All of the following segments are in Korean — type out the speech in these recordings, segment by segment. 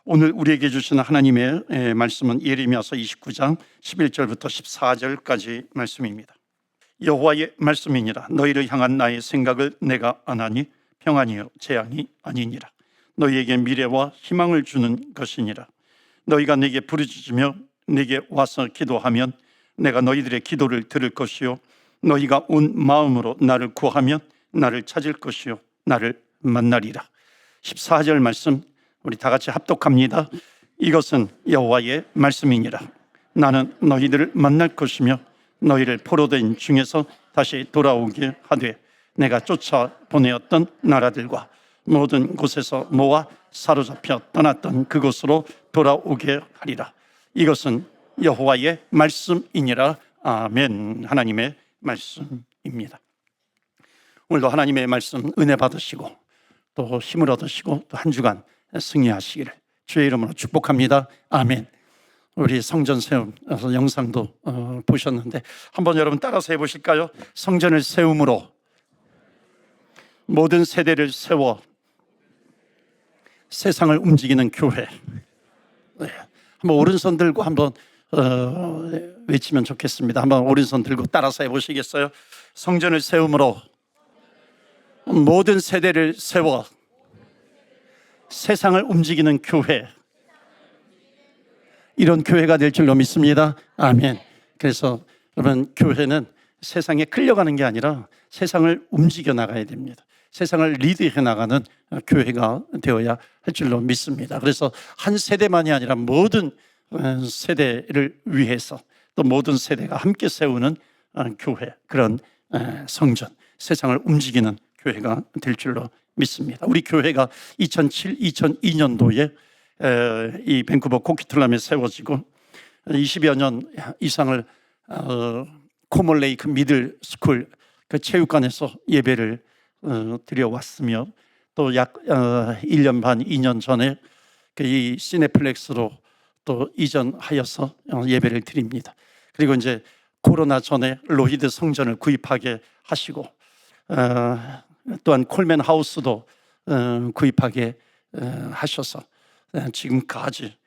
오늘 우리에게 주신 하나님의 말씀은 예레미야서 29장 11절부터 14절까지 말씀입니다. 여호와의 말씀이니라. 너희를 향한 나의 생각을 내가 아나니 평안이요 재앙이 아니니라. 너희에게 미래와 희망을 주는 것이니라. 너희가 내게 부르짖으며 내게 와서 기도하면 내가 너희들의 기도를 들을 것이요 너희가 온 마음으로 나를 구하면 나를 찾을 것이요 나를 만나리라. 14절 말씀 우리 다 같이 합독합니다. 이것은 여호와의 말씀이니라. 나는 너희들을 만날 것이며 너희를 포로된 중에서 다시 돌아오게 하되 내가 쫓아 보내었던 나라들과 모든 곳에서 모아 사로잡혀 떠났던 그곳으로 돌아오게 하리라. 이것은 여호와의 말씀이니라. 아멘. 하나님의 말씀입니다. 오늘도 하나님의 말씀 은혜 받으시고 또 힘을 얻으시고 또 한 주간 승리하시기를 주의 이름으로 축복합니다. 아멘. 우리 성전 세움 영상도 보셨는데 한번 여러분 따라서 해보실까요? 성전을 세움으로 모든 세대를 세워 세상을 움직이는 교회. 네. 한번 오른손 들고 한번 외치면 좋겠습니다. 한번 오른손 들고 따라서 해보시겠어요? 성전을 세움으로 모든 세대를 세워 세상을 움직이는 교회. 이런 교회가 될 줄로 믿습니다. 아멘. 그래서 여러분, 교회는 세상에 끌려가는 게 아니라 세상을 움직여 나가야 됩니다. 세상을 리드해 나가는 교회가 되어야 할 줄로 믿습니다. 그래서 한 세대만이 아니라 모든 세대를 위해서 또 모든 세대가 함께 세우는 교회, 그런 성전, 세상을 움직이는 교회가 될 줄로 믿습니다. 우리 교회가 2007, 2002년도에 이 밴쿠버 코키틀람에 세워지고 20여 년 이상을 코몰레이크 미들 스쿨 그 체육관에서 예배를 드려왔으며 또 약 1년 반, 2년 전에 이 시네플렉스로 또 이전하여서 예배를 드립니다. 그리고 이제 코로나 전에 로히드 성전을 구입하게 하시고 또한 콜맨 하우스도 구입하게 하셔서 지금까지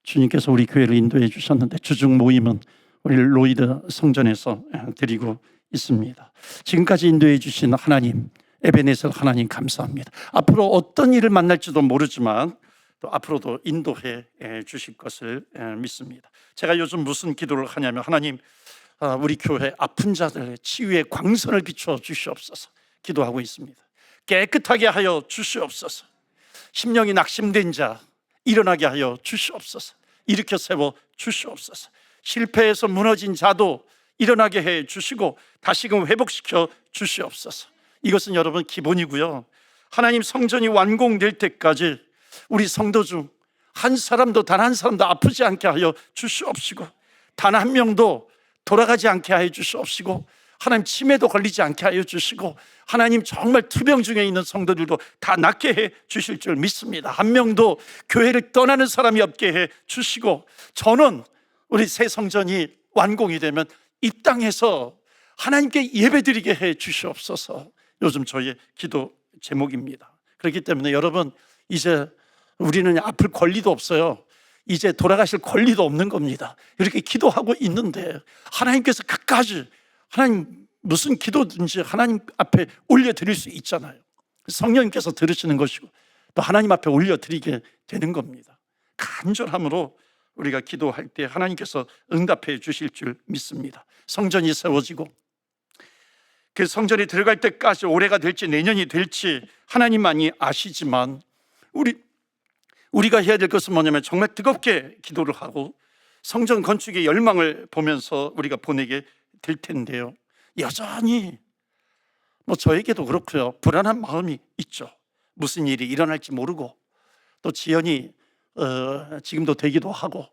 주님께서 우리 교회를 인도해 주셨는데 주중 모임은 우리 로히드 성전에서 드리고 있습니다. 지금까지 인도해 주신 하나님, 에베네셀 하나님 감사합니다. 앞으로 어떤 일을 만날지도 모르지만 또 앞으로도 인도해 주실 것을 믿습니다. 제가 요즘 무슨 기도를 하냐면 하나님, 우리 교회 아픈 자들의 치유의 광선을 비춰 주시옵소서 기도하고 있습니다. 깨끗하게 하여 주시옵소서. 심령이 낙심된 자 일어나게 하여 주시옵소서. 일으켜 세워 주시옵소서. 실패해서 무너진 자도 일어나게 해 주시고 다시금 회복시켜 주시옵소서. 이것은 여러분 기본이고요. 하나님 성전이 완공될 때까지 우리 성도 중 한 사람도 단 한 사람도 아프지 않게 하여 주시옵시고 단 한 명도 돌아가지 않게 하여 주시옵시고 하나님 치매도 걸리지 않게 하여 주시고 하나님 정말 투병 중에 있는 성도들도 다 낫게 해 주실 줄 믿습니다. 한 명도 교회를 떠나는 사람이 없게 해 주시고 저는 우리 새 성전이 완공이 되면 이 땅에서 하나님께 예배드리게 해 주시옵소서. 요즘 저의 기도 제목입니다. 그렇기 때문에 여러분, 이제 우리는 아플 권리도 없어요. 이제 돌아가실 권리도 없는 겁니다. 이렇게 기도하고 있는데 하나님께서 끝까지 하나님 무슨 기도든지 하나님 앞에 올려드릴 수 있잖아요. 성령님께서 들으시는 것이고 또 하나님 앞에 올려드리게 되는 겁니다. 간절함으로 우리가 기도할 때 하나님께서 응답해 주실 줄 믿습니다. 성전이 세워지고 그 성전에 들어갈 때까지 올해가 될지 내년이 될지 하나님만이 아시지만 우리가 해야 될 것은 뭐냐면 정말 뜨겁게 기도를 하고 성전 건축의 열망을 보면서 우리가 보내게 될 텐데요. 여전히 저에게도 그렇고요. 불안한 마음이 있죠. 무슨 일이 일어날지 모르고 또 지연이 지금도 되기도 하고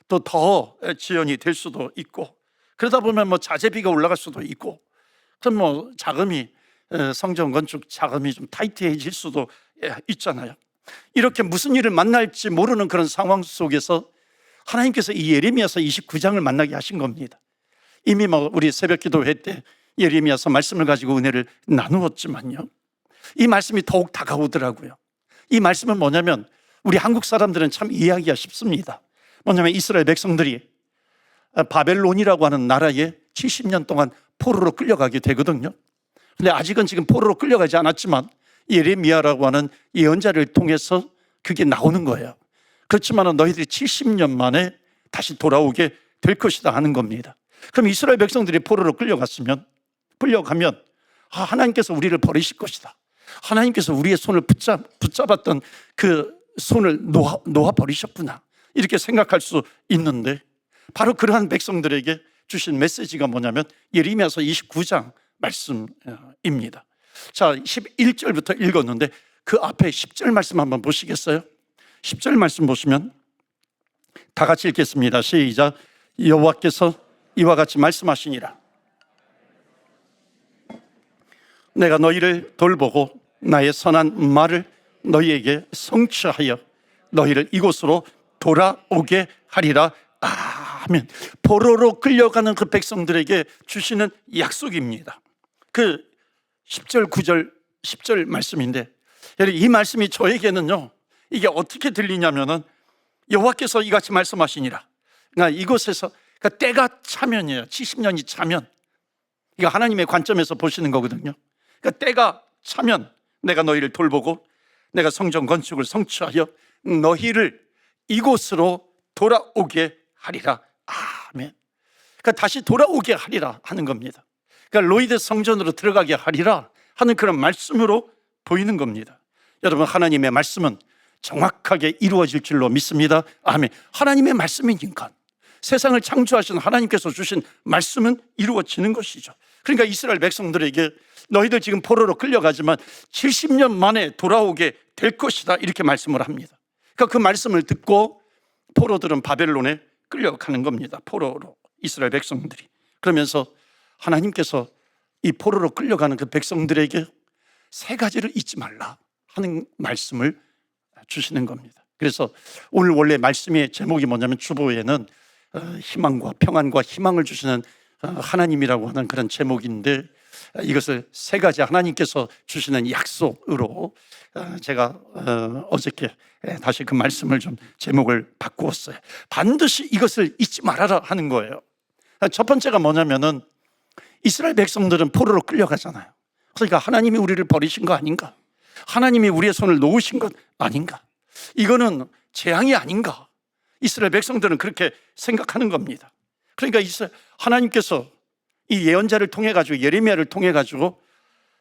또 더 지연이 될 수도 있고 그러다 보면 자재비가 올라갈 수도 있고 그럼 자금이 성전 건축 자금이 좀 타이트해질 수도 있잖아요. 이렇게 무슨 일을 만날지 모르는 그런 상황 속에서 하나님께서 이 예레미야서 29장을 만나게 하신 겁니다. 이미 우리 새벽 기도회 때 예레미야서 말씀을 가지고 은혜를 나누었지만요, 이 말씀이 더욱 다가오더라고요. 이 말씀은 뭐냐면 우리 한국 사람들은 참 이해하기가 쉽습니다. 뭐냐면 이스라엘 백성들이 바벨론이라고 하는 나라에 70년 동안 포로로 끌려가게 되거든요. 근데 아직은 지금 포로로 끌려가지 않았지만 예레미야라고 하는 예언자를 통해서 그게 나오는 거예요. 그렇지만 너희들이 70년 만에 다시 돌아오게 될 것이다 하는 겁니다. 그럼 이스라엘 백성들이 포로로 끌려가면 하나님께서 우리를 버리실 것이다. 하나님께서 우리의 손을 붙잡았던 그 손을 놓아버리셨구나, 이렇게 생각할 수 있는데, 바로 그러한 백성들에게 주신 메시지가 뭐냐면 예레미야서 29장 말씀입니다. 자, 11절부터 읽었는데 그 앞에 10절 말씀 한번 보시겠어요? 10절 말씀 보시면 다 같이 읽겠습니다. 시작. 여호와께서 이와 같이 말씀하시니라. 내가 너희를 돌보고 나의 선한 말을 너희에게 성취하여 너희를 이곳으로 돌아오게 하리라. 아멘. 포로로 끌려가는 그 백성들에게 주시는 약속입니다. 그 10절, 9절, 10절 말씀인데, 이 말씀이 저에게는요, 이게 어떻게 들리냐면은 여호와께서 이같이 말씀하시니라. 그러니까 이곳에서, 그러니까 때가 차면이에요. 70년이 차면. 이거 하나님의 관점에서 보시는 거거든요. 그러니까 때가 차면 내가 너희를 돌보고 내가 성전 건축을 성취하여 너희를 이곳으로 돌아오게 하리라. 아멘. 그러니까 다시 돌아오게 하리라 하는 겁니다. 그러니까 로이드 성전으로 들어가게 하리라 하는 그런 말씀으로 보이는 겁니다. 여러분, 하나님의 말씀은 정확하게 이루어질 줄로 믿습니다. 아멘. 하나님의 말씀이니까 세상을 창조하신 하나님께서 주신 말씀은 이루어지는 것이죠. 그러니까 이스라엘 백성들에게 너희들 지금 포로로 끌려가지만 70년 만에 돌아오게 될 것이다, 이렇게 말씀을 합니다. 그러니까 그 말씀을 듣고 포로들은 바벨론에 끌려가는 겁니다. 포로로 이스라엘 백성들이. 그러면서 하나님께서 이 포로로 끌려가는 그 백성들에게 세 가지를 잊지 말라 하는 말씀을 주시는 겁니다. 그래서 오늘 원래 말씀의 제목이 뭐냐면 주보에는 희망과 평안과 희망을 주시는 하나님이라고 하는 그런 제목인데, 이것을 세 가지 하나님께서 주시는 약속으로 제가 어저께 다시 그 말씀을 좀 제목을 바꾸었어요. 반드시 이것을 잊지 말아라 하는 거예요. 첫 번째가 뭐냐면은 이스라엘 백성들은 포로로 끌려가잖아요. 그러니까 하나님이 우리를 버리신 거 아닌가? 하나님이 우리의 손을 놓으신 것 아닌가? 이거는 재앙이 아닌가? 이스라엘 백성들은 그렇게 생각하는 겁니다. 그러니까 하나님께서 이 예언자를 통해 가지고, 예레미야를 통해 가지고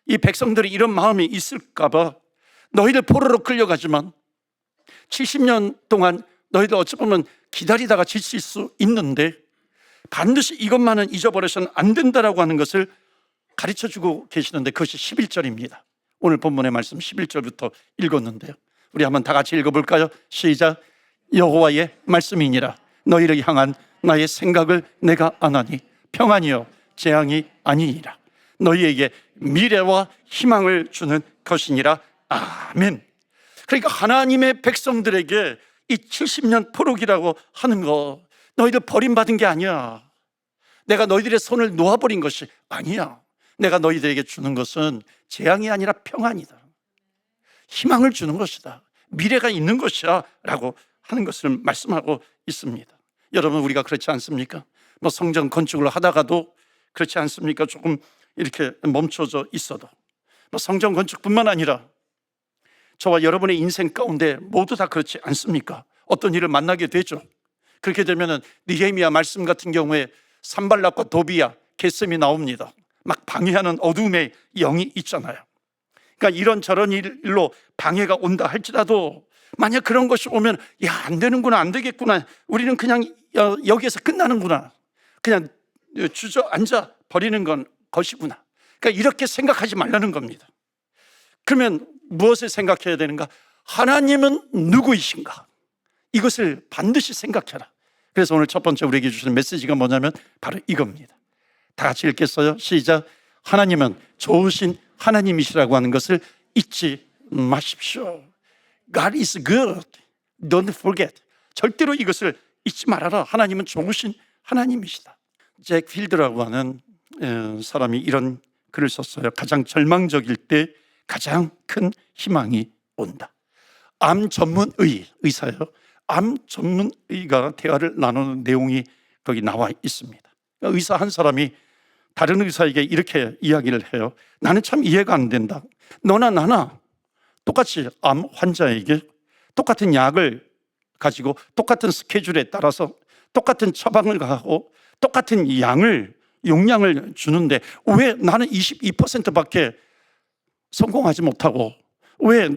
이 백성들이 이런 마음이 있을까 봐 너희들 포로로 끌려가지만 70년 동안 너희들 어찌 보면 기다리다가 지칠 수 있는데 반드시 이것만은 잊어버려서는 안 된다라고 하는 것을 가르쳐주고 계시는데, 그것이 11절입니다. 오늘 본문의 말씀 11절부터 읽었는데요, 우리 한번 다 같이 읽어볼까요? 시작. 여호와의 말씀이니라. 너희를 향한 나의 생각을 내가 아나니 평안이요 재앙이 아니니라. 너희에게 미래와 희망을 주는 것이니라. 아멘. 그러니까 하나님의 백성들에게 이 70년 포로기라고 하는 거, 너희들 버림받은 게 아니야. 내가 너희들의 손을 놓아버린 것이 아니야. 내가 너희들에게 주는 것은 재앙이 아니라 평안이다. 희망을 주는 것이다. 미래가 있는 것이야 라고 하는 것을 말씀하고 있습니다. 여러분, 우리가 그렇지 않습니까? 뭐 성전 건축을 하다가도 그렇지 않습니까? 조금 이렇게 멈춰져 있어도, 뭐 성전 건축뿐만 아니라 저와 여러분의 인생 가운데 모두 다 그렇지 않습니까? 어떤 일을 만나게 되죠. 그렇게 되면은 느헤미야 말씀 같은 경우에 산발락과 도비야, 게셈이 나옵니다. 막 방해하는 어둠의 영이 있잖아요. 그러니까 이런저런 일로 방해가 온다 할지라도 만약 그런 것이 오면, 야, 안 되는구나, 안 되겠구나, 우리는 그냥 여기에서 끝나는구나, 그냥 주저앉아 버리는 건 것이구나, 그러니까 이렇게 생각하지 말라는 겁니다. 그러면 무엇을 생각해야 되는가? 하나님은 누구이신가? 이것을 반드시 생각해라. 그래서 오늘 첫 번째 우리에게 주시는 메시지가 뭐냐면 바로 이겁니다. 다 같이 읽겠어요? 시작. 하나님은 좋으신 하나님이시라고 하는 것을 잊지 마십시오. God is good. Don't forget. 절대로 이것을 잊지 말아라. 하나님은 좋으신 하나님이시다. 잭 필드라고 하는 사람이 이런 글을 썼어요. 가장 절망적일 때 가장 큰 희망이 온다. 암 전문 의사예요. 암 전문 의가 대화를 나누는 내용이 거기 나와 있습니다. 의사 한 사람이 다른 의사에게 이렇게 이야기를 해요. 나는 참 이해가 안 된다. 너나 나나 똑같이 암 환자에게 똑같은 약을 가지고 똑같은 스케줄에 따라서 똑같은 처방을 하고 똑같은 용량을 주는데 왜 나는 22%밖에 성공하지 못하고 왜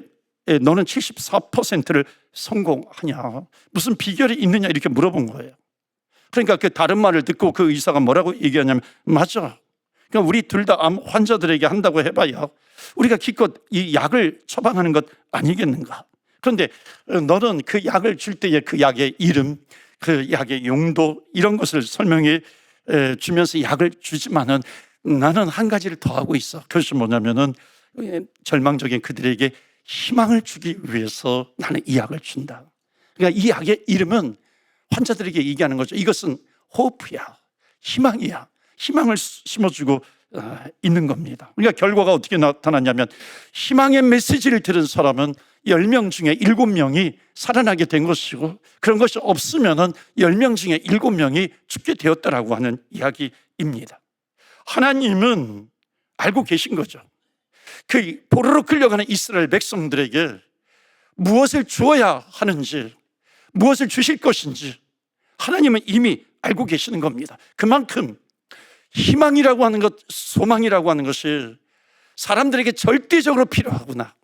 너는 74%를 성공하냐? 무슨 비결이 있느냐? 이렇게 물어본 거예요. 그러니까 그 다른 말을 듣고 그 의사가 뭐라고 얘기하냐면 맞아. 그러니까 우리 둘 다 암 환자들에게 한다고 해봐야 우리가 기껏 이 약을 처방하는 것 아니겠는가? 그런데 너는 그 약을 줄 때의 그 약의 이름, 그 약의 용도 이런 것을 설명해 주면서 약을 주지만은 나는 한 가지를 더 하고 있어. 그것이 뭐냐면은 절망적인 그들에게 희망을 주기 위해서 나는 이 약을 준다. 그러니까 이 약의 이름은 환자들에게 얘기하는 거죠. 이것은 호프야, 희망이야. 희망을 심어주고 있는 겁니다. 그러니까 결과가 어떻게 나타났냐면 희망의 메시지를 들은 사람은 10명 중에 7명이 살아나게 된 것이고 그런 것이 없으면 10명 중에 7명이 죽게 되었다라고 하는 이야기입니다. 하나님은 알고 계신 거죠. 그 포로로 끌려가는 이스라엘 백성들에게 무엇을 주어야 하는지, 무엇을 주실 것인지 하나님은 이미 알고 계시는 겁니다. 그만큼 희망이라고 하는 것, 소망이라고 하는 것이 사람들에게 절대적으로 필요하구나.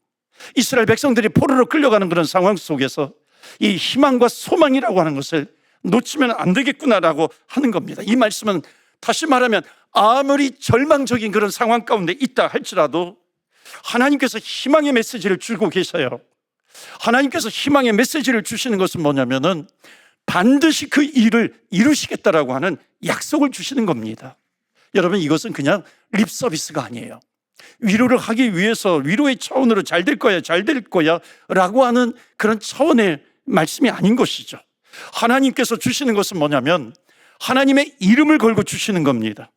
이스라엘 백성들이 포로로 끌려가는 그런 상황 속에서 이 희망과 소망이라고 하는 것을 놓치면 안 되겠구나라고 하는 겁니다. 이 말씀은 다시 말하면 아무리 절망적인 그런 상황 가운데 있다 할지라도 하나님께서 희망의 메시지를 주고 계셔요. 하나님께서 희망의 메시지를 주시는 것은 뭐냐면은 반드시 그 일을 이루시겠다라고 하는 약속을 주시는 겁니다. 여러분, 이것은 그냥 립 서비스가 아니에요. 위로를 하기 위해서 위로의 차원으로 잘 될 거야 라고 하는 그런 차원의 말씀이 아닌 것이죠. 하나님께서 주시는 것은 뭐냐면 하나님의 이름을 걸고 주시는 겁니다.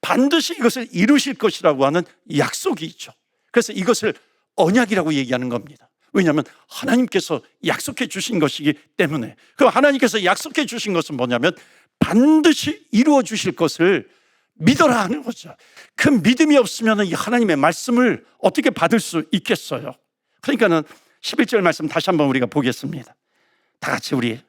반드시 이것을 이루실 것이라고 하는 약속이 있죠. 그래서 이것을 언약이라고 얘기하는 겁니다. 왜냐하면 하나님께서 약속해 주신 것이기 때문에. 그럼 하나님께서 약속해 주신 것은 뭐냐면 반드시 이루어 주실 것을 믿어라 하는 거죠. 그 믿음이 없으면 이 하나님의 말씀을 어떻게 받을 수 있겠어요? 그러니까는 11절 말씀 다시 한번 우리가 보겠습니다. 다 같이 우리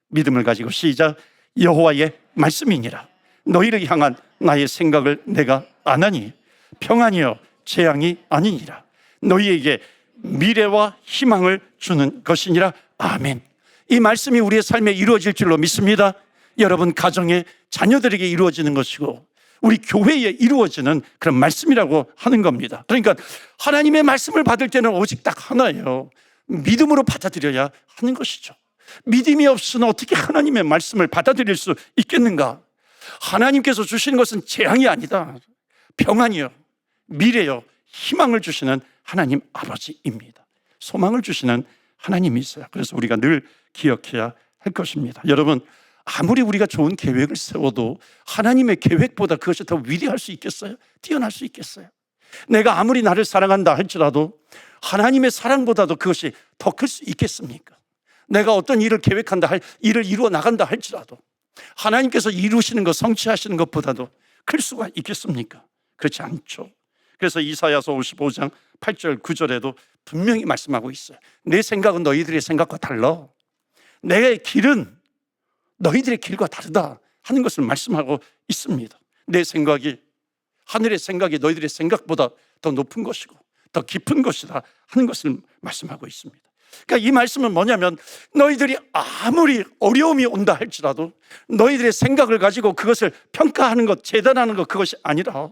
믿음을 가지고 시작. 여호와의 말씀이니라. 너희를 향한 나의 생각을 내가 아나니 평안이요 재앙이 아니니라. 너희에게 미래와 희망을 주는 것이니라. 아멘. 이 말씀이 우리의 삶에 이루어질 줄로 믿습니다. 여러분 가정에 자녀들에게 이루어지는 것이고 우리 교회에 이루어지는 그런 말씀이라고 하는 겁니다. 그러니까 하나님의 말씀을 받을 때는 오직 딱 하나예요. 믿음으로 받아들여야 하는 것이죠. 믿음이 없으면 어떻게 하나님의 말씀을 받아들일 수 있겠는가? 하나님께서 주시는 것은 재앙이 아니다. 평안이요, 미래요, 희망을 주시는 하나님 아버지입니다. 소망을 주시는 하나님이 있어요. 그래서 우리가 늘 기억해야 할 것입니다. 여러분, 아무리 우리가 좋은 계획을 세워도 하나님의 계획보다 그것이 더 위대할 수 있겠어요? 뛰어날 수 있겠어요? 내가 아무리 나를 사랑한다 할지라도 하나님의 사랑보다도 그것이 더 클 수 있겠습니까? 내가 어떤 일을 계획한다 일을 이루어 나간다 할지라도 하나님께서 이루시는 것, 성취하시는 것보다도 클 수가 있겠습니까? 그렇지 않죠. 그래서 이사야서 55장 8절 9절에도 분명히 말씀하고 있어요. 내 생각은 너희들의 생각과 달라. 내 길은 너희들의 길과 다르다 하는 것을 말씀하고 있습니다. 내 생각이, 하늘의 생각이 너희들의 생각보다 더 높은 것이고 더 깊은 것이다 하는 것을 말씀하고 있습니다. 그러니까 이 말씀은 뭐냐면 너희들이 아무리 어려움이 온다 할지라도 너희들의 생각을 가지고 그것을 평가하는 것, 재단하는 것, 그것이 아니라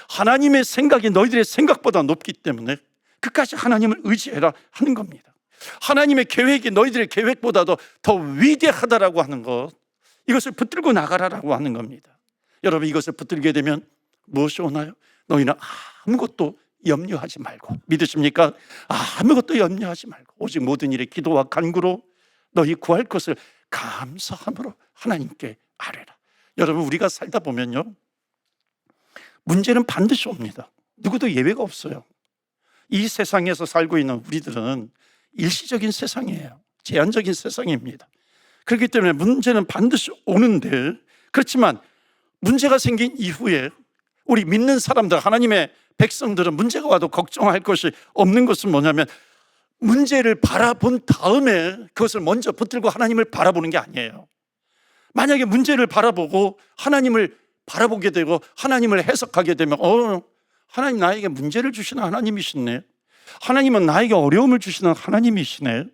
하나님의 생각이 너희들의 생각보다 높기 때문에 끝까지 하나님을 의지해라 하는 겁니다. 하나님의 계획이 너희들의 계획보다도 더 위대하다라고 하는 것, 이것을 붙들고 나가라라고 하는 겁니다. 여러분, 이것을 붙들게 되면 무엇이 오나요? 너희는 아무것도 염려하지 말고, 믿으십니까? 아무것도 염려하지 말고 오직 모든 일에 기도와 간구로 너희 구할 것을 감사함으로 하나님께 아뢰라. 여러분, 우리가 살다 보면요, 문제는 반드시 옵니다. 누구도 예외가 없어요. 이 세상에서 살고 있는 우리들은 일시적인 세상이에요. 제한적인 세상입니다. 그렇기 때문에 문제는 반드시 오는데, 그렇지만 문제가 생긴 이후에 우리 믿는 사람들, 하나님의 백성들은 문제가 와도 걱정할 것이 없는 것은 뭐냐면, 문제를 바라본 다음에 그것을 먼저 붙들고 하나님을 바라보는 게 아니에요. 만약에 문제를 바라보고 하나님을 바라보게 되고 하나님을 해석하게 되면, 하나님 나에게 문제를 주시는 하나님이시네, 하나님은 나에게 어려움을 주시는 하나님이시네,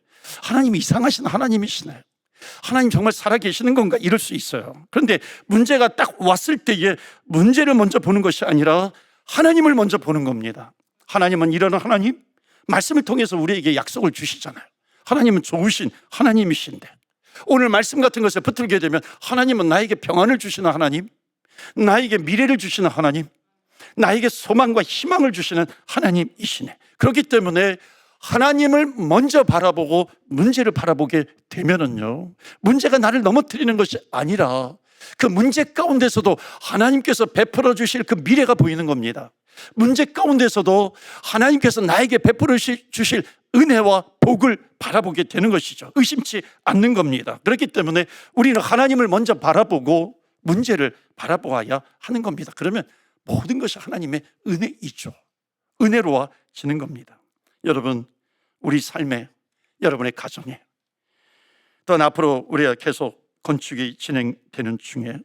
하나님이 이상하신 하나님이시네, 하나님 정말 살아계시는 건가, 이럴 수 있어요. 그런데 문제가 딱 왔을 때에 문제를 먼저 보는 것이 아니라 하나님을 먼저 보는 겁니다. 하나님은 이런 하나님, 말씀을 통해서 우리에게 약속을 주시잖아요. 하나님은 좋으신 하나님이신데, 오늘 말씀 같은 것에 붙들게 되면 하나님은 나에게 평안을 주시는 하나님, 나에게 미래를 주시는 하나님, 나에게 소망과 희망을 주시는 하나님이시네. 그렇기 때문에 하나님을 먼저 바라보고 문제를 바라보게 되면은요, 문제가 나를 넘어뜨리는 것이 아니라 그 문제 가운데서도 하나님께서 베풀어 주실 그 미래가 보이는 겁니다. 문제 가운데서도 하나님께서 나에게 베풀어 주실 은혜와 복을 바라보게 되는 것이죠. 의심치 않는 겁니다. 그렇기 때문에 우리는 하나님을 먼저 바라보고 문제를 바라보아야 하는 겁니다. 그러면 모든 것이 하나님의 은혜이죠. 은혜로워지는 겁니다. 여러분, 우리 삶에, 여러분의 가정에, 또 앞으로 우리가 계속 건축이 진행되는 중에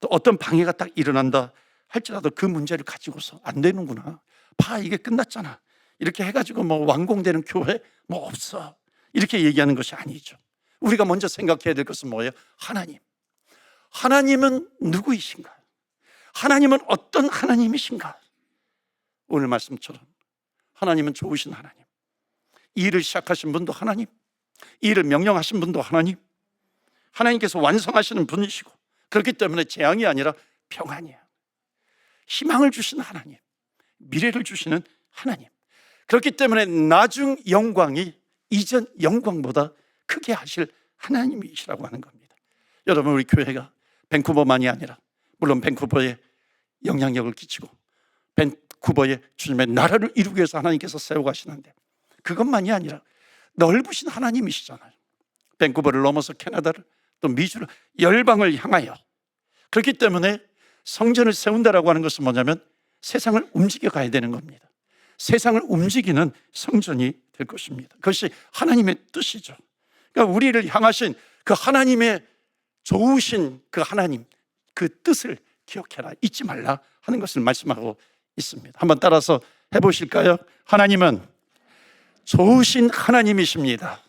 또 어떤 방해가 딱 일어난다 할지라도 그 문제를 가지고서 안 되는구나, 봐 이게 끝났잖아, 이렇게 해가지고 뭐 완공되는 교회 뭐 없어, 이렇게 얘기하는 것이 아니죠. 우리가 먼저 생각해야 될 것은 뭐예요? 하나님은 누구이신가? 하나님은 어떤 하나님이신가? 오늘 말씀처럼 하나님은 좋으신 하나님, 이 일을 시작하신 분도 하나님, 이 일을 명령하신 분도 하나님, 하나님께서 완성하시는 분이시고, 그렇기 때문에 재앙이 아니라 평안이야. 희망을 주시는 하나님, 미래를 주시는 하나님, 그렇기 때문에 나중 영광이 이전 영광보다 크게 하실 하나님이시라고 하는 겁니다. 여러분, 우리 교회가 밴쿠버만이 아니라, 물론 밴쿠버에 영향력을 끼치고 밴쿠버에 주님의 나라를 이루기 위해서 하나님께서 세워가시는데, 그것만이 아니라 넓으신 하나님이시잖아요. 밴쿠버를 넘어서 캐나다를, 또 미주를, 열방을 향하여, 그렇기 때문에 성전을 세운다라고 하는 것은 뭐냐면 세상을 움직여 가야 되는 겁니다. 세상을 움직이는 성전이 될 것입니다. 그것이 하나님의 뜻이죠. 그러니까 우리를 향하신 그 하나님의 좋으신 그 하나님, 그 뜻을 기억해라, 잊지 말라 하는 것을 말씀하고 있습니다. 한번 따라서 해보실까요? 하나님은 좋으신 하나님이십니다.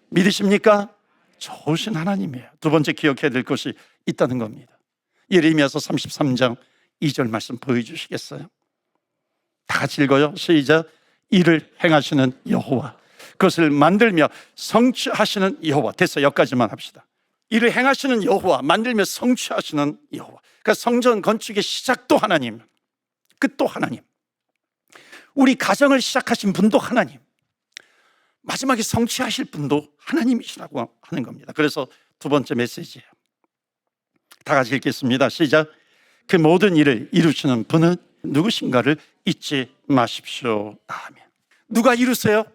믿으십니까? 좋으신 하나님이에요. 두 번째 기억해야 될 것이 있다는 겁니다. 예레미야서 33장 2절 말씀 보여주시겠어요? 다 같이 읽어요. 시작. 이를 행하시는 여호와, 그것을 만들며 성취하시는 여호와. 됐어요. 여기까지만 합시다. 이를 행하시는 여호와, 만들며 성취하시는 여호와. 그러니까 성전 건축의 시작도 하나님, 끝도 하나님, 우리 가정을 시작하신 분도 하나님, 마지막에 성취하실 분도 하나님이시라고 하는 겁니다. 그래서 두 번째 메시지예요. 다 같이 읽겠습니다. 시작. 그 모든 일을 이루시는 분은 누구신가를 잊지 마십시오. 아멘. 누가 이루세요?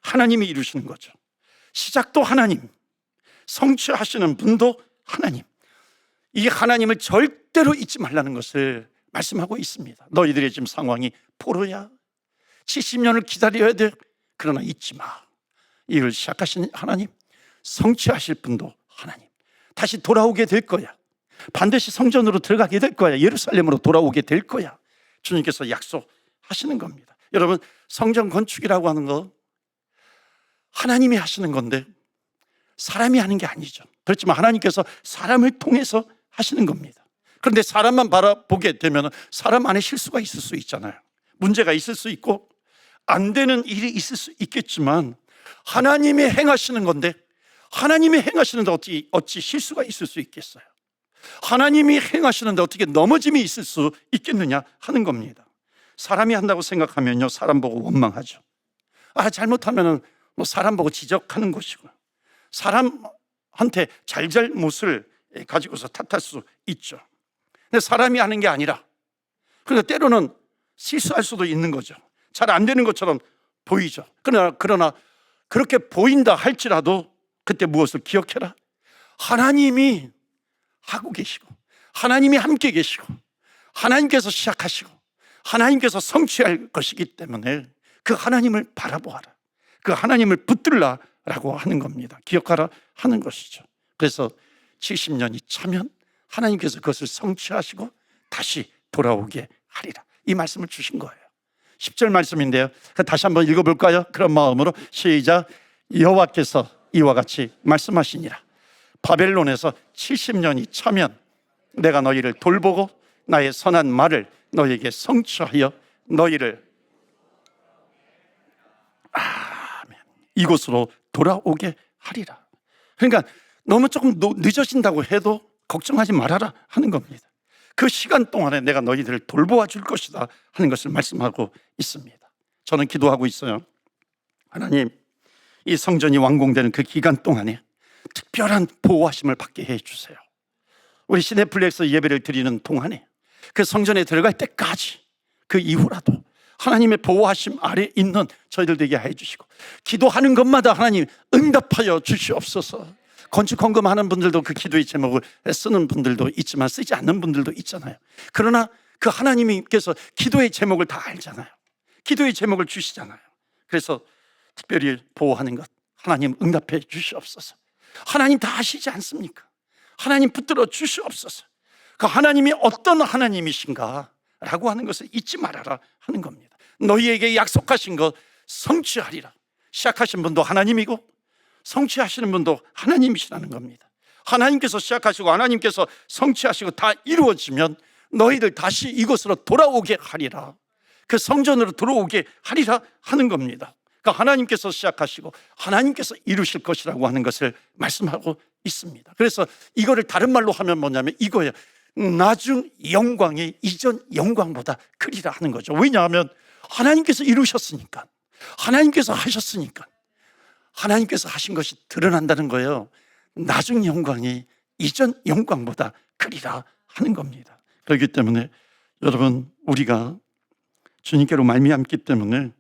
하나님이 이루시는 거죠. 시작도 하나님, 성취하시는 분도 하나님. 이 하나님을 절대로 잊지 말라는 것을 말씀하고 있습니다. 너희들의 지금 상황이 포로야, 70년을 기다려야 돼. 그러나 잊지 마. 이를 시작하신 하나님, 성취하실 분도 하나님. 다시 돌아오게 될 거야. 반드시 성전으로 들어가게 될 거야. 예루살렘으로 돌아오게 될 거야. 주님께서 약속하시는 겁니다. 여러분, 성전 건축이라고 하는 거 하나님이 하시는 건데 사람이 하는 게 아니죠. 그렇지만 하나님께서 사람을 통해서 하시는 겁니다. 그런데 사람만 바라보게 되면 사람 안에 실수가 있을 수 있잖아요. 문제가 있을 수 있고 안 되는 일이 있을 수 있겠지만, 하나님이 행하시는 건데, 하나님이 행하시는데 어찌 실수가 있을 수 있겠어요? 하나님이 행하시는데 어떻게 넘어짐이 있을 수 있겠느냐 하는 겁니다. 사람이 한다고 생각하면요, 사람 보고 원망하죠. 잘못하면 뭐 사람 보고 지적하는 것이고, 사람한테 잘못을 가지고서 탓할 수 있죠. 근데 사람이 하는 게 아니라, 그러니까 때로는 실수할 수도 있는 거죠. 잘 안 되는 것처럼 보이죠. 그러나 그렇게 보인다 할지라도 그때 무엇을 기억해라? 하나님이 하고 계시고, 하나님이 함께 계시고, 하나님께서 시작하시고 하나님께서 성취할 것이기 때문에 그 하나님을 바라보아라, 그 하나님을 붙들라라고 하는 겁니다. 기억하라 하는 것이죠. 그래서 70년이 차면 하나님께서 그것을 성취하시고 다시 돌아오게 하리라, 이 말씀을 주신 거예요. 10절 말씀인데요, 다시 한번 읽어볼까요? 그런 마음으로 시작. 여호와께서 이와 같이 말씀하시니라. 바벨론에서 70년이 차면 내가 너희를 돌보고 나의 선한 말을 너희에게 성취하여 너희를 이곳으로 돌아오게 하리라. 그러니까 너무 조금 늦어진다고 해도 걱정하지 말아라 하는 겁니다. 그 시간 동안에 내가 너희들을 돌보아 줄 것이다 하는 것을 말씀하고 있습니다. 저는 기도하고 있어요. 하나님, 이 성전이 완공되는 그 기간 동안에 특별한 보호하심을 받게 해주세요. 우리 시네플렉스 예배를 드리는 동안에 그 성전에 들어갈 때까지, 그 이후라도 하나님의 보호하심 아래 있는 저희들 되게 해주시고, 기도하는 것마다 하나님 응답하여 주시옵소서. 건축 헌금하는 분들도 그 기도의 제목을 쓰는 분들도 있지만 쓰지 않는 분들도 있잖아요. 그러나 그 하나님께서 기도의 제목을 다 알잖아요. 기도의 제목을 주시잖아요. 그래서 특별히 보호하는 것, 하나님 응답해 주시옵소서. 하나님 다 아시지 않습니까? 하나님 붙들어 주시옵소서. 그 하나님이 어떤 하나님이신가 라고 하는 것을 잊지 말아라 하는 겁니다. 너희에게 약속하신 것 성취하리라. 시작하신 분도 하나님이고 성취하시는 분도 하나님이시라는 겁니다. 하나님께서 시작하시고 하나님께서 성취하시고 다 이루어지면 너희들 다시 이곳으로 돌아오게 하리라, 그 성전으로 들어오게 하리라 하는 겁니다. 그러니까 하나님께서 시작하시고 하나님께서 이루실 것이라고 하는 것을 말씀하고 있습니다. 그래서 이거를 다른 말로 하면 뭐냐면 이거예요. 나중 영광이 이전 영광보다 크리라 하는 거죠. 왜냐하면 하나님께서 이루셨으니까, 하나님께서 하셨으니까, 하나님께서 하신 것이 드러난다는 거예요. 나중 영광이 이전 영광보다 크리라 하는 겁니다. 그렇기 때문에 여러분, 우리가 주님께로 말미암기 때문에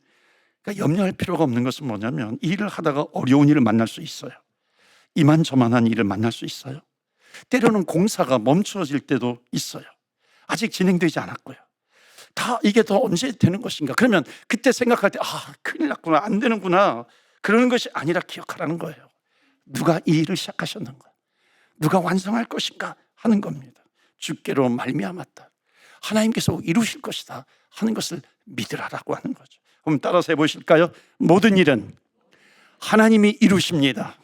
그러니까 염려할 필요가 없는 것은 뭐냐면, 이 일을 하다가 어려운 일을 만날 수 있어요. 이만저만한 일을 만날 수 있어요. 때로는 공사가 멈춰질 때도 있어요. 아직 진행되지 않았고요. 다 이게 더 언제 되는 것인가? 그러면 그때 생각할 때 큰일 났구나, 안 되는구나, 그러는 것이 아니라 기억하라는 거예요. 누가 이 일을 시작하셨는가, 누가 완성할 것인가 하는 겁니다. 주께로 말미암았다, 하나님께서 이루실 것이다 하는 것을 믿으라라고 하는 거죠. 그럼 따라서 해보실까요? 모든 일은 하나님이 이루십니다.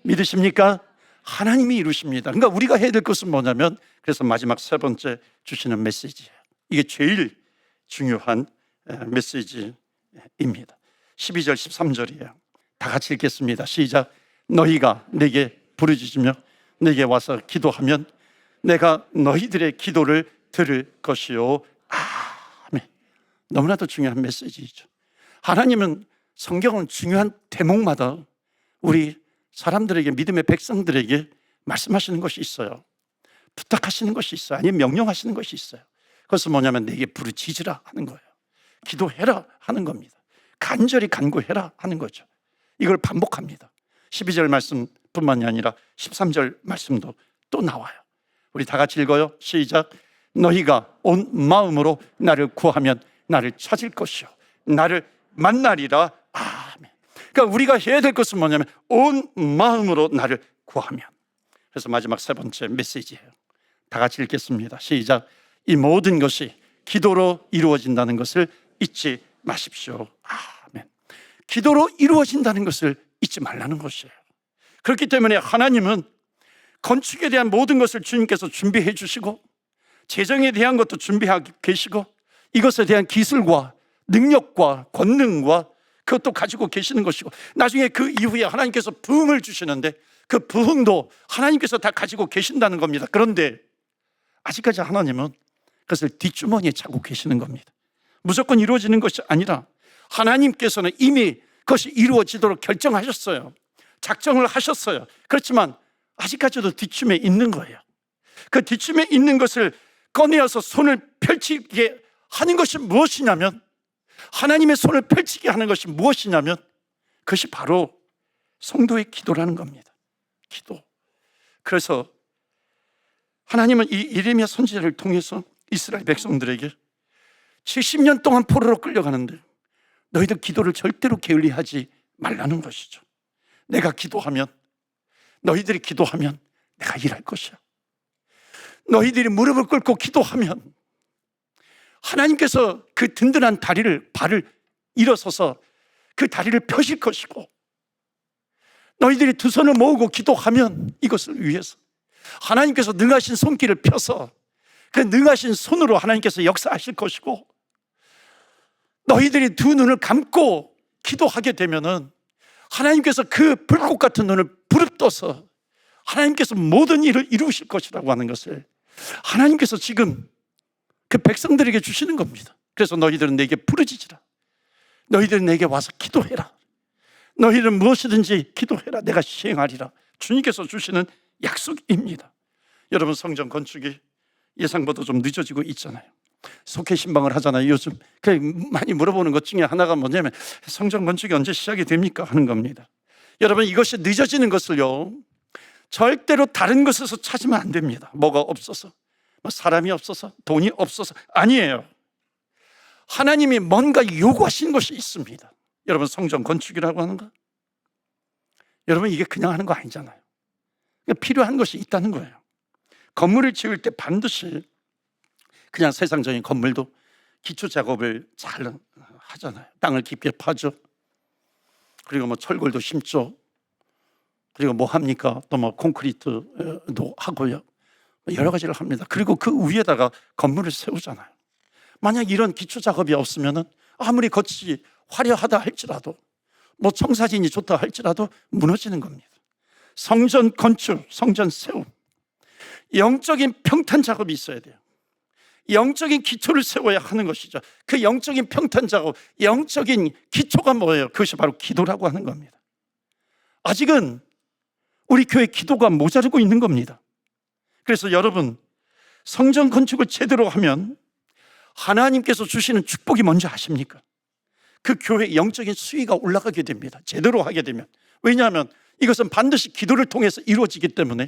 믿으십니까? 하나님이 이루십니다. 그러니까 우리가 해야 될 것은 뭐냐면, 그래서 마지막 세 번째 주시는 메시지예요. 이게 제일 중요한 메시지입니다. 12절 13절이에요. 다 같이 읽겠습니다. 시작. 너희가 내게 부르짖으며 내게 와서 기도하면 내가 너희들의 기도를 들을 것이요. 아멘. 너무나도 중요한 메시지죠. 하나님은 성경은 중요한 대목마다 우리 사람들에게, 믿음의 백성들에게 말씀하시는 것이 있어요. 부탁하시는 것이 있어요. 아니면 명령하시는 것이 있어요. 그것은 뭐냐면 내게 부르짖으라 하는 거예요. 기도해라 하는 겁니다. 간절히 간구해라 하는 거죠. 이걸 반복합니다. 12절 말씀뿐만이 아니라 13절 말씀도 또 나와요. 우리 다 같이 읽어요. 시작. 너희가 온 마음으로 나를 구하면 나를 찾을 것이요 나를 만나리라. 아멘. 그러니까 우리가 해야 될 것은 뭐냐면 온 마음으로 나를 구하면. 그래서 마지막 세 번째 메시지예요. 다 같이 읽겠습니다. 시작. 이 모든 것이 기도로 이루어진다는 것을 잊지 마십시오. 아멘. 기도로 이루어진다는 것을 잊지 말라는 것이에요. 그렇기 때문에 하나님은 건축에 대한 모든 것을 주님께서 준비해 주시고, 재정에 대한 것도 준비하고 계시고, 이것에 대한 기술과 능력과 권능과 그것도 가지고 계시는 것이고, 나중에 그 이후에 하나님께서 부흥을 주시는데 그 부흥도 하나님께서 다 가지고 계신다는 겁니다. 그런데 아직까지 하나님은 그것을 뒷주머니에 차고 계시는 겁니다. 무조건 이루어지는 것이 아니라 하나님께서는 이미 그것이 이루어지도록 결정하셨어요. 작정을 하셨어요. 그렇지만 아직까지도 뒷춤에 있는 거예요. 그 뒷춤에 있는 것을 꺼내어서 손을 펼치게 하는 것이 무엇이냐면 하나님의 손을 펼치게 하는 것이 무엇이냐면 그것이 바로 성도의 기도라는 겁니다. 기도. 그래서 하나님은 이 이레미야 선지자를 통해서 이스라엘 백성들에게 70년 동안 포로로 끌려가는데 너희들 기도를 절대로 게을리하지 말라는 것이죠. 내가 기도하면, 너희들이 기도하면 내가 일할 것이야. 너희들이 무릎을 꿇고 기도하면 하나님께서 그 든든한 발을 일어서서 그 다리를 펴실 것이고, 너희들이 두 손을 모으고 기도하면 이것을 위해서 하나님께서 능하신 손길을 펴서 그 능하신 손으로 하나님께서 역사하실 것이고, 너희들이 두 눈을 감고 기도하게 되면은 하나님께서 그 불꽃 같은 눈을 부릅떠서 하나님께서 모든 일을 이루실 것이라고 하는 것을 하나님께서 지금 그 백성들에게 주시는 겁니다. 그래서 너희들은 내게 부르짖으라. 너희들은 내게 와서 기도해라. 너희들은 무엇이든지 기도해라. 내가 시행하리라. 주님께서 주시는 약속입니다. 여러분, 성전 건축이 예상보다 좀 늦어지고 있잖아요. 속회 신방을 하잖아요. 요즘 많이 물어보는 것 중에 하나가 뭐냐면 성전 건축이 언제 시작이 됩니까? 하는 겁니다. 여러분, 이것이 늦어지는 것을요 절대로 다른 것에서 찾으면 안 됩니다. 뭐가 없어서, 사람이 없어서, 돈이 없어서 아니에요. 하나님이 뭔가 요구하시는 것이 있습니다. 여러분, 성전 건축이라고 하는 거, 여러분 이게 그냥 하는 거 아니잖아요. 필요한 것이 있다는 거예요. 건물을 지을 때 반드시 그냥 세상적인 건물도 기초 작업을 잘 하잖아요. 땅을 깊게 파죠. 그리고 철골도 심죠. 그리고 뭐 합니까? 또 콘크리트도 하고요. 여러 가지를 합니다. 그리고 그 위에다가 건물을 세우잖아요. 만약 이런 기초 작업이 없으면은 아무리 겉이 화려하다 할지라도, 청사진이 좋다 할지라도 무너지는 겁니다. 성전 건축, 성전 세움, 영적인 평탄 작업이 있어야 돼요. 영적인 기초를 세워야 하는 것이죠. 그 영적인 평탄 작업, 영적인 기초가 뭐예요? 그것이 바로 기도라고 하는 겁니다. 아직은 우리 교회 기도가 모자르고 있는 겁니다. 그래서 여러분, 성전 건축을 제대로 하면 하나님께서 주시는 축복이 뭔지 아십니까? 그 교회의 영적인 수위가 올라가게 됩니다. 제대로 하게 되면. 왜냐하면 이것은 반드시 기도를 통해서 이루어지기 때문에,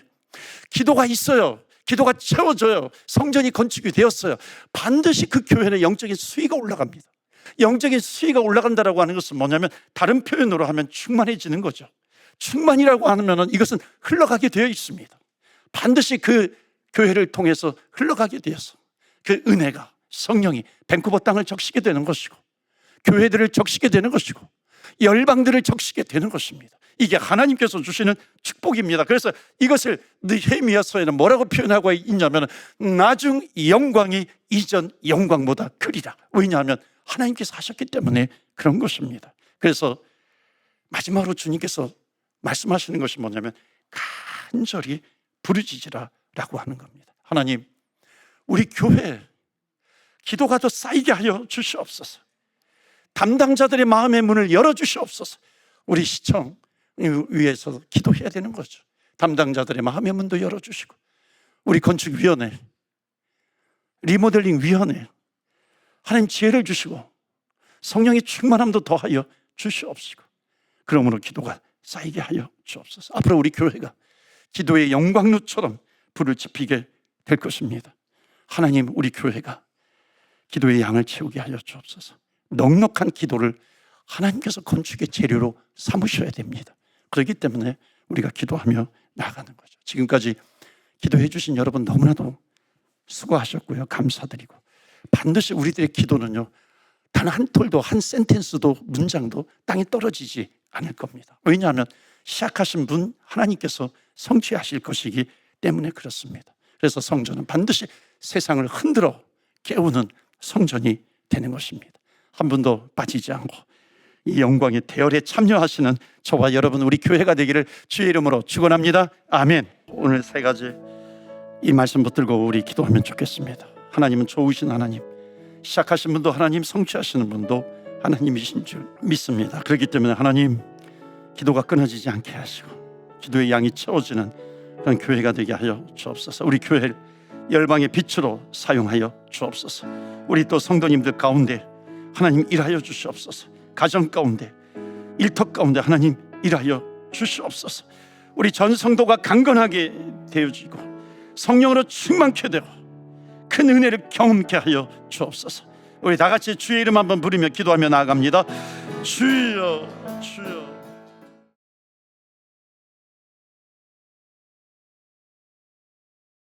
기도가 있어요. 기도가 채워져요. 성전이 건축이 되었어요. 반드시 그 교회의 영적인 수위가 올라갑니다. 영적인 수위가 올라간다고 하는 것은 뭐냐면, 다른 표현으로 하면 충만해지는 거죠. 충만이라고 하면 이것은 흘러가게 되어 있습니다. 반드시 그 교회를 통해서 흘러가게 되어서 그 은혜가, 성령이 밴쿠버 땅을 적시게 되는 것이고, 교회들을 적시게 되는 것이고, 열방들을 적시게 되는 것입니다. 이게 하나님께서 주시는 축복입니다. 그래서 이것을 느헤미야서에는 뭐라고 표현하고 있냐면, 나중 영광이 이전 영광보다 크리라. 왜냐하면 하나님께서 하셨기 때문에 그런 것입니다. 그래서 마지막으로 주님께서 말씀하시는 것이 뭐냐면, 간절히 부르짖으라라고 하는 겁니다. 하나님, 우리 교회 기도가 더 쌓이게 하여 주시옵소서. 담당자들의 마음의 문을 열어주시옵소서. 우리 시청 위해서 기도해야 되는 거죠. 담당자들의 마음의 문도 열어주시고, 우리 건축위원회, 리모델링 위원회, 하나님 지혜를 주시고 성령의 충만함도 더하여 주시옵시고, 그러므로 기도가 쌓이게 하여 주옵소서. 앞으로 우리 교회가 기도의 영광루처럼 불을 지피게 될 것입니다. 하나님, 우리 교회가 기도의 양을 채우게 하여 주옵소서. 넉넉한 기도를 하나님께서 건축의 재료로 삼으셔야 됩니다. 그렇기 때문에 우리가 기도하며 나아가는 거죠. 지금까지 기도해 주신 여러분 너무나도 수고하셨고요. 감사드리고, 반드시 우리들의 기도는요, 단 한 톨도, 한 센텐스도, 문장도 땅에 떨어지지 않을 겁니다. 왜냐하면 시작하신 분 하나님께서 성취하실 것이기 때문에 그렇습니다. 그래서 성전은 반드시 세상을 흔들어 깨우는 성전이 되는 것입니다. 한 분도 빠지지 않고 이 영광의 대열에 참여하시는 저와 여러분, 우리 교회가 되기를 주의 이름으로 축원합니다. 아멘. 오늘 세 가지 이 말씀 붙들고 우리 기도하면 좋겠습니다. 하나님은 좋으신 하나님, 시작하신 분도 하나님, 성취하시는 분도 하나님이신 줄 믿습니다. 그렇기 때문에 하나님, 기도가 끊어지지 않게 하시고 기도의 양이 채워지는 그런 교회가 되게 하여 주옵소서. 우리 교회를 열방의 빛으로 사용하여 주옵소서. 우리 또 성도님들 가운데 하나님 일하여 주시옵소서. 가정 가운데, 일터 가운데 하나님 일하여 주시옵소서. 우리 전 성도가 강건하게 되어지고 성령으로 충만케 되고 큰 은혜를 경험케 하여 주옵소서. 우리 다 같이 주의 이름 한번 부르며 기도하며 나아갑니다. 주여, 주여.